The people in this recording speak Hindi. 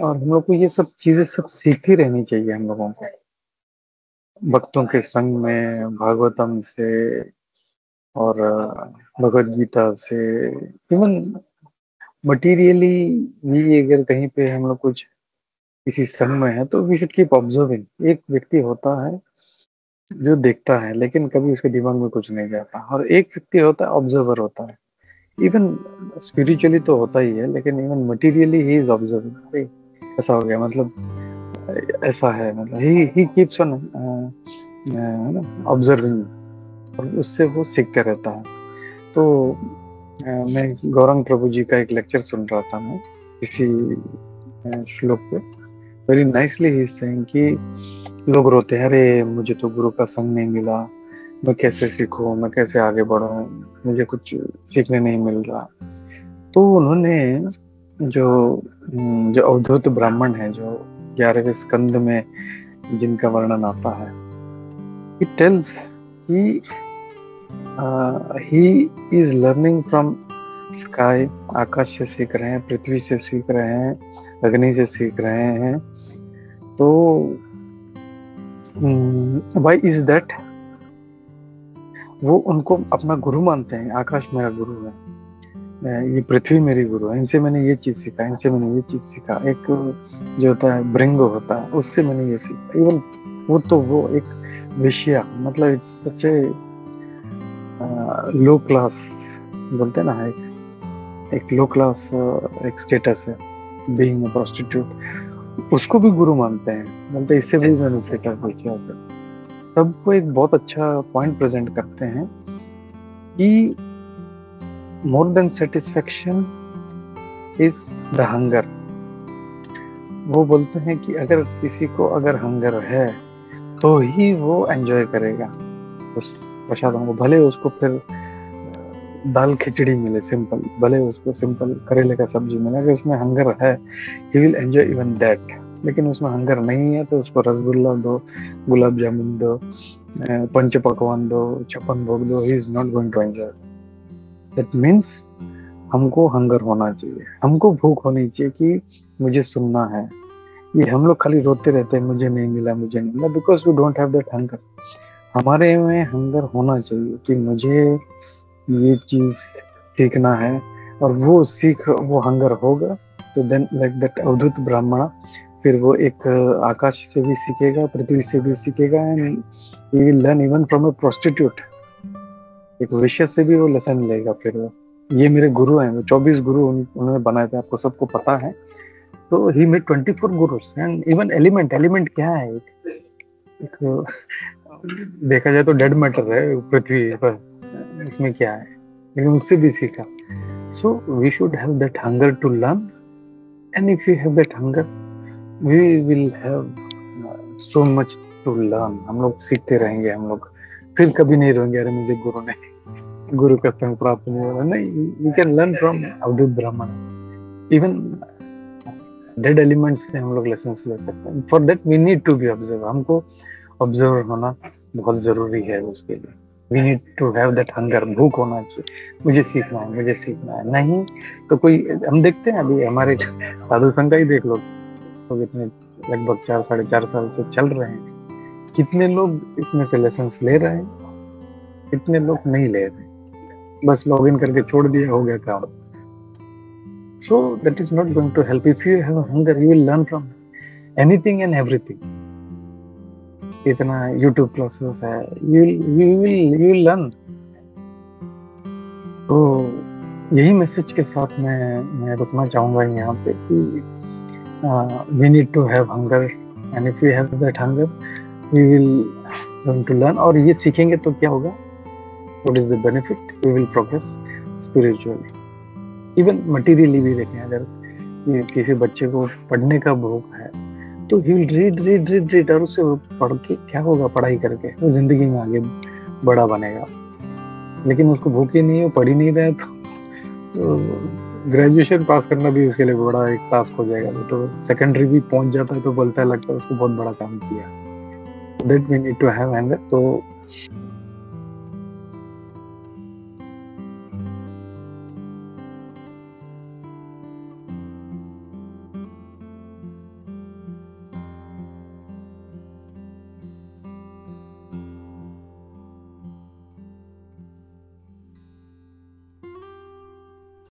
और हम लोग को ये सब चीजें सब सीखती रहनी चाहिए हम लोगों को, भक्तों के संग में, भागवतम से और भगवत गीता से। इवन मटीरियली भी अगर कहीं पे हम लोग कुछ किसी संग में है तो वी शुड कीप ऑब्जर्विंग। एक व्यक्ति होता है जो देखता है लेकिन कभी उसके दिमाग में कुछ नहीं जाता, और एक व्यक्ति होता है ऑब्जर्वर होता है। इवन स्पिरिचुअली तो होता ही है, लेकिन even materially he is observing. अरे ऐसा हो गया, मतलब ऐसा है, मतलब ही कीप्स ऑन ऑब्जर्विंग, और उससे वो सीखते रहता है। तो मैं गौरंग प्रभु जी का एक लेक्चर सुन रहा था मैं इसी श्लोक पे। वेरी नाइसली ही सेइंग कि लोग रोते हैं, अरे मुझे तो गुरु का संग नहीं मिला, मैं कैसे सीखूं, मैं कैसे आगे बढ़ूं, मुझे कुछ सीखने नहीं मिल रहा। तो उन्होंने जो जो अवधूत ब्राह्मण है, जो 11वें स्कंद में जिनका वर्णन आता है, it tells he is learning from sky, आकाश से सीख रहे हैं, पृथ्वी से सीख रहे हैं, अग्नि से सीख रहे हैं। तो why is that? वो उनको अपना गुरु मानते हैं। आकाश मेरा गुरु है, ये पृथ्वी मेरी गुरु है, इनसे मैंने ये चीज सीखा, इनसे मैंने ये चीज सीखा। एक जो होता है ब्रिंगो होता है, उससे मैंने ये सीखा। इवन वो एक विषया, मतलब it's such A low class, बोलते हैं ना, एक लो क्लास एक स्टेटस है बीइंग ए प्रोस्टिट्यूट, उसको भी गुरु मानते हैं। बोलते इससे भी मैंने सीखा कुछ। सबको एक बहुत अच्छा पॉइंट प्रेजेंट करते हैं कि more than satisfaction is the hunger. वो बोलते हैं कि अगर किसी को अगर हंगर है तो ही वो एंजॉय करेगा उस प्रसादों को, भले उसको फिर दाल खिचड़ी मिले सिंपल, भले उसको सिंपल करेले का सब्जी मिले, अगर उसमें हंगर है he will enjoy even that. लेकिन उसमें हंगर नहीं है तो उसको रसगुल्ला दो, गुलाब जामुन दो, पंच पकवान दो, छप्पन भोग दो, he is not going to enjoy. That means हमको हंगर होना चाहिए, हमको भूख होनी चाहिए कि मुझे सुनना है। ये हम लोग खाली रोते रहते हैं, मुझे नहीं मिला, मुझे नहीं मिला, because we don't have that hunger. हमारे में हंगर होना चाहिए कि मुझे ये चीज सीखना है, और वो हंगर होगा तो देन लाइक दैट अवधूत ब्राह्मण, फिर वो एक आकाश से भी सीखेगा, पृथ्वी से भी सीखेगा, and he will learn even from A prostitute. एक वेश्या से भी वो लेसन लेगा। फिर वो, ये मेरे गुरु हैं, वो 24 गुरु उन्होंने बनाए थे, आपको सबको पता है। तो he made 24 gurus. And even element क्या है, एक देखा जाए तो डेड मैटर है पृथ्वी पर, इसमें क्या है, लेकिन उससे भी सीखा। So we should have that hunger to learn, and if you have that hunger we will have so much to learn. हम लोग सीखते रहेंगे, हम लोग फिर कभी नहीं रोएंगे, अरे मुझे गुरु का संग प्राप्त नहीं हुआ। नहीं, यू कैन लर्न फ्रॉम अवधूत ब्राह्मण। इवन डेड एलिमेंट्स से हम लोग लेसन ले सकते हैं। For that we need to be observe. हमको ऑब्जर्वर होना बहुत जरूरी है। उसके लिए we need to have that hunger, भूख होना चाहिए, मुझे सीखना है, मुझे सीखना है। नहीं तो कोई, हम देखते हैं अभी हमारे साधु संघ का ही देख लो, तो इतने लगभग 4-4.5 साल से चल रहे हैं, कितने लोग इसमें से लेसन ले रहे हैं, कितने लोग नहीं ले रहे, बस लॉग इन करके छोड़ दिया, हो गया काम। So that is not going to help. If you have a hunger, you will learn from anything and everything. इतना YouTube क्लासेस है, you will learn. तो यही मैसेज के साथ मैं रुकना चाहूंगा यहाँ पे कि we need to have hunger, and if we have that hunger, we will going to learn. और ये सीखेंगे तो क्या होगा? What is the benefit? We will progress spiritually. Even materially भी देखें, अगर किसी बच्चे को पढ़ने का भूख है तो ही विल रीड, और उससे पढ़ के क्या होगा, पढ़ाई करके वो जिंदगी में आगे बड़ा बनेगा। लेकिन उसको भूख ही नहीं है, पढ़ ही नहीं रहा है, तो ग्रेजुएशन पास करना भी उसके लिए बड़ा एक टास्क हो जाएगा। तो सेकेंडरी भी पहुंच जाता है तो बोलता है, लगता है उसको बहुत बड़ा काम किया। That we need to have hunger. तो